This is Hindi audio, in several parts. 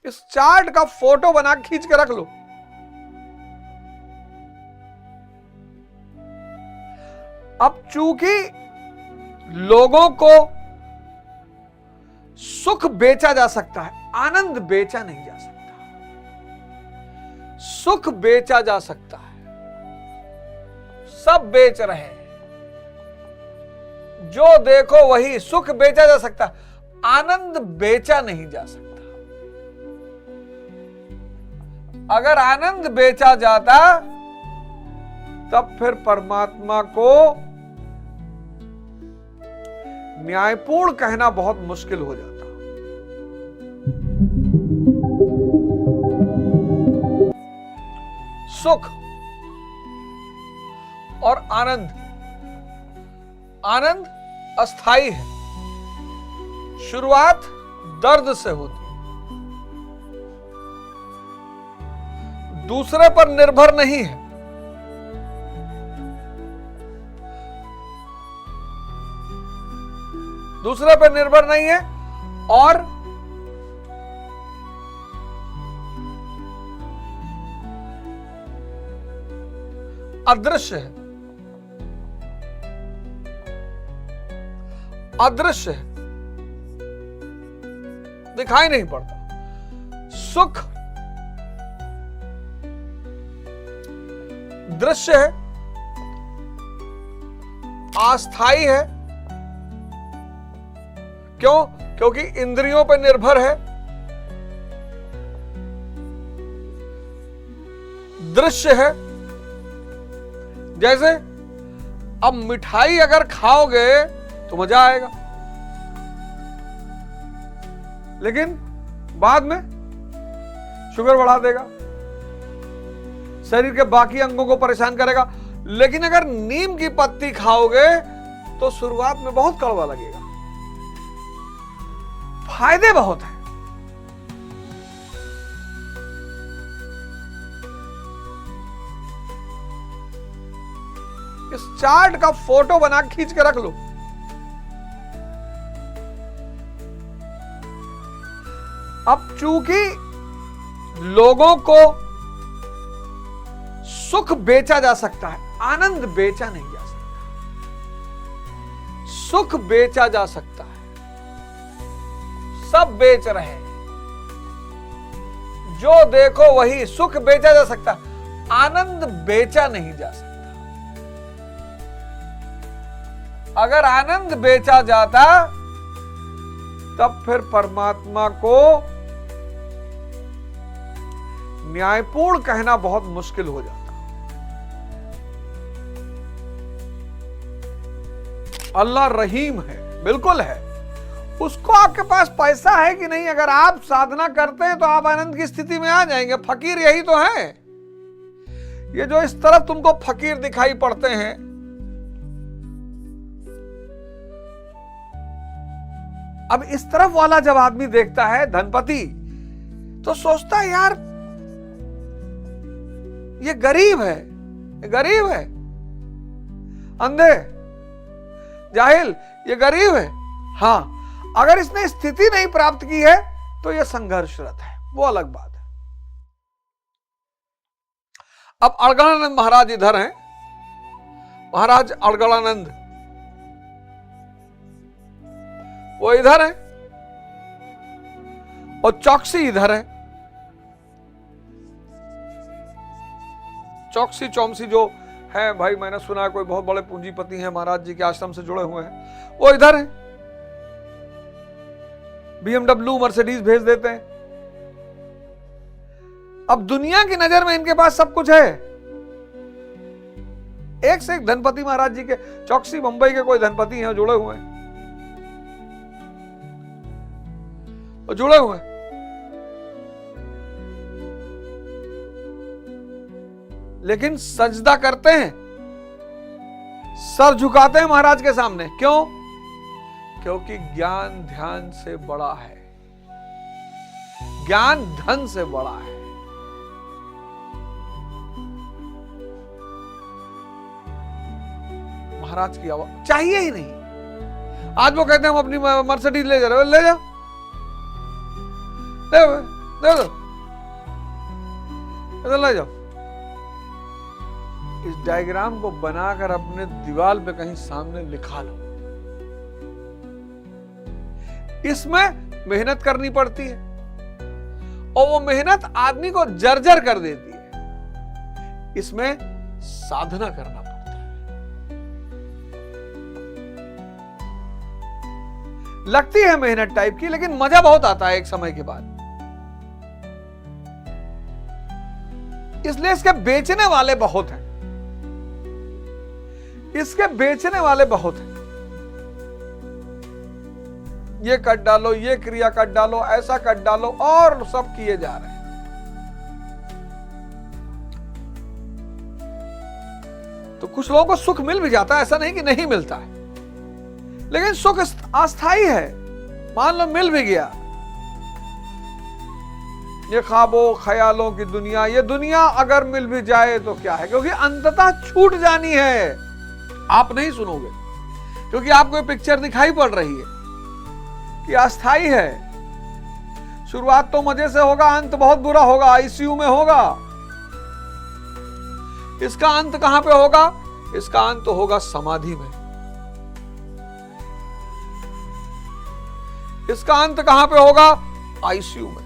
इस चार्ट का फोटो बना खींच के रख लो। अब चूंकि लोगों को सुख बेचा जा सकता है, आनंद बेचा नहीं जा सकता। सुख बेचा जा सकता है, सब बेच रहे हैं, जो देखो वही। सुख बेचा जा सकता, आनंद बेचा नहीं जा सकता। अगर आनंद बेचा जाता तब फिर परमात्मा को न्यायपूर्ण कहना बहुत मुश्किल हो जाता। सुख और आनंद, आनंद अस्थाई है, शुरुआत दर्द से होती, दूसरे पर निर्भर नहीं है। दूसरे पर निर्भर नहीं है और अदृश्य है। अदृश्य है, दिखाई नहीं पड़ता। सुख दृश्य है, अस्थाई है। क्यों? क्योंकि इंद्रियों पर निर्भर है। दृश्य है, जैसे अब मिठाई अगर खाओगे तो मजा आएगा, लेकिन बाद में शुगर बढ़ा देगा, शरीर के बाकी अंगों को परेशान करेगा। लेकिन अगर नीम की पत्ती खाओगे तो शुरुआत में बहुत कड़वा लगेगा, फायदे बहुत हैं। इस चार्ट का फोटो बना खींच के रख लो। अब चूंकि लोगों को सुख बेचा जा सकता है, आनंद बेचा नहीं जा सकता। सुख बेचा जा सकता है, सब बेच रहे हैं, जो देखो वही। सुख बेचा जा सकता, आनंद बेचा नहीं जा सकता। अगर आनंद बेचा जाता तब फिर परमात्मा को न्यायपूर्ण कहना बहुत मुश्किल हो जाता। अल्लाह रहीम है, बिल्कुल है। उसको आपके पास पैसा है कि नहीं, अगर आप साधना करते हैं तो आप आनंद की स्थिति में आ जाएंगे। फकीर यही तो है। ये जो इस तरफ तुमको फकीर दिखाई पड़ते हैं, अब इस तरफ वाला जब आदमी देखता है धनपति, तो सोचता है यार ये गरीब है, ये गरीब है, अंधे, जाहिल, ये गरीब है। हां, अगर इसने स्थिति नहीं प्राप्त की है तो यह संघर्षरत है, वो अलग बात है। अब अड़गड़ानंद महाराज इधर हैं, महाराज अड़गड़ानंद वो इधर है और चौकसी इधर है। चौकसी चौमसी जो है भाई, मैंने सुना कोई बहुत बड़े पूंजीपति हैं, महाराज जी के आश्रम से जुड़े हुए हैं, वो इधर हैं। BMW मर्सिडीज भेज देते हैं। अब दुनिया की नजर में इनके पास सब कुछ है, एक से एक धनपति महाराज जी के। चौकसी मुंबई के कोई धनपति हैं जुड़े हुए हैं, जुड़े हुए हैं। लेकिन सजदा करते हैं, सर झुकाते हैं महाराज के सामने। क्यों? क्योंकि ज्ञान ध्यान से बड़ा है, ज्ञान धन से बड़ा है। महाराज की आवाज चाहिए ही नहीं। आज वो कहते हैं हम अपनी मर्सिडीज ले जा रहे हो, ले जाओ, देखो इधर ले जाओ। इस डायग्राम को बनाकर अपने दीवार पे कहीं सामने लिखा लो। इसमें मेहनत करनी पड़ती है और वो मेहनत आदमी को जर्जर कर देती है। इसमें साधना करना पड़ता है। लगती है मेहनत टाइप की, लेकिन मजा बहुत आता है एक समय के बाद। इसलिए इसके बेचने वाले बहुत हैं। इसके बेचने वाले बहुत हैं। ये कट डालो, ये क्रिया कट डालो, ऐसा कट डालो, और सब किए जा रहे हैं। तो कुछ लोगों को सुख मिल भी जाता है, ऐसा नहीं कि नहीं मिलता है, लेकिन सुख अस्थाई है। मान लो मिल भी गया, ये ख्वाबों ख्यालों की दुनिया, ये दुनिया अगर मिल भी जाए तो क्या है, क्योंकि अंततः छूट जानी है। आप नहीं सुनोगे, क्योंकि आपको ये पिक्चर दिखाई पड़ रही है कि अस्थाई है। शुरुआत तो मजे से होगा, अंत बहुत बुरा होगा, आईसीयू में होगा। इसका अंत कहां पे होगा? इसका अंत होगा समाधि में। इसका अंत कहां पे होगा? आईसीयू में।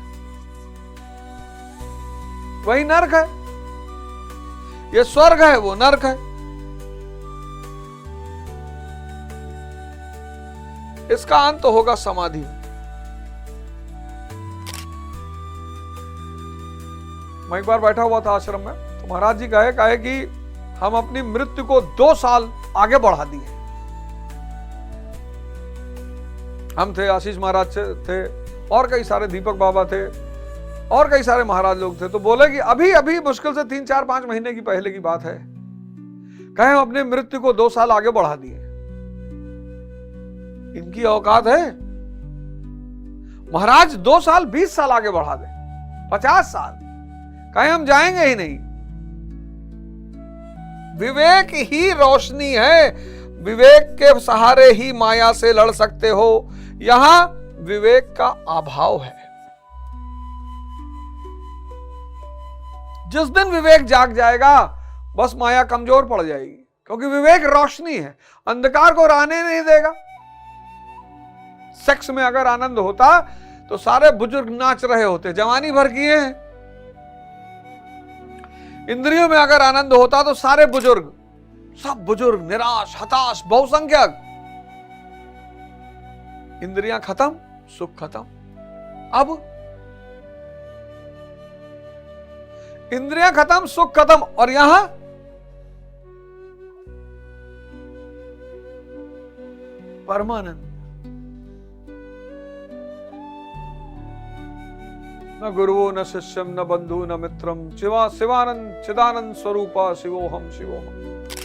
वही नर्क है। ये स्वर्ग है, वो नर्क है। इसका अंत होगा समाधि में। मैं एक बार बैठा हुआ था आश्रम में, तो महाराज जी कहे कि हम अपनी मृत्यु को 2 साल आगे बढ़ा दिए। हम थे, आशीष महाराज थे, और कई सारे दीपक बाबा थे, और कई सारे महाराज लोग थे। तो बोले कि अभी अभी मुश्किल से 3, 4, 5 महीने की पहले की बात है, कहे हम अपनी मृत्यु को 2 साल आगे बढ़ा दिए। इनकी औकात है? महाराज 2 साल 20 साल आगे बढ़ा दे, 50 साल, कहे हम जाएंगे ही नहीं। विवेक ही रोशनी है। विवेक के सहारे ही माया से लड़ सकते हो। यहां विवेक का अभाव है। जिस दिन विवेक जाग जाएगा, बस माया कमजोर पड़ जाएगी, क्योंकि विवेक रोशनी है, अंधकार को रहने नहीं देगा। सेक्स में अगर आनंद होता तो सारे बुजुर्ग नाच रहे होते, जवानी भर किए हैं। इंद्रियों में अगर आनंद होता तो सारे बुजुर्ग, सब बुजुर्ग निराश, हताश, बहुसंख्यक। इंद्रियां खत्म, सुख खत्म। अब इंद्रियां खत्म, सुख खत्म, और यहां परमानंद। न गुरुवो न शिष्यम न बंधु न मित्रम, शिवानंद चिदानंद स्वरूपा शिवोहम शिवोहम।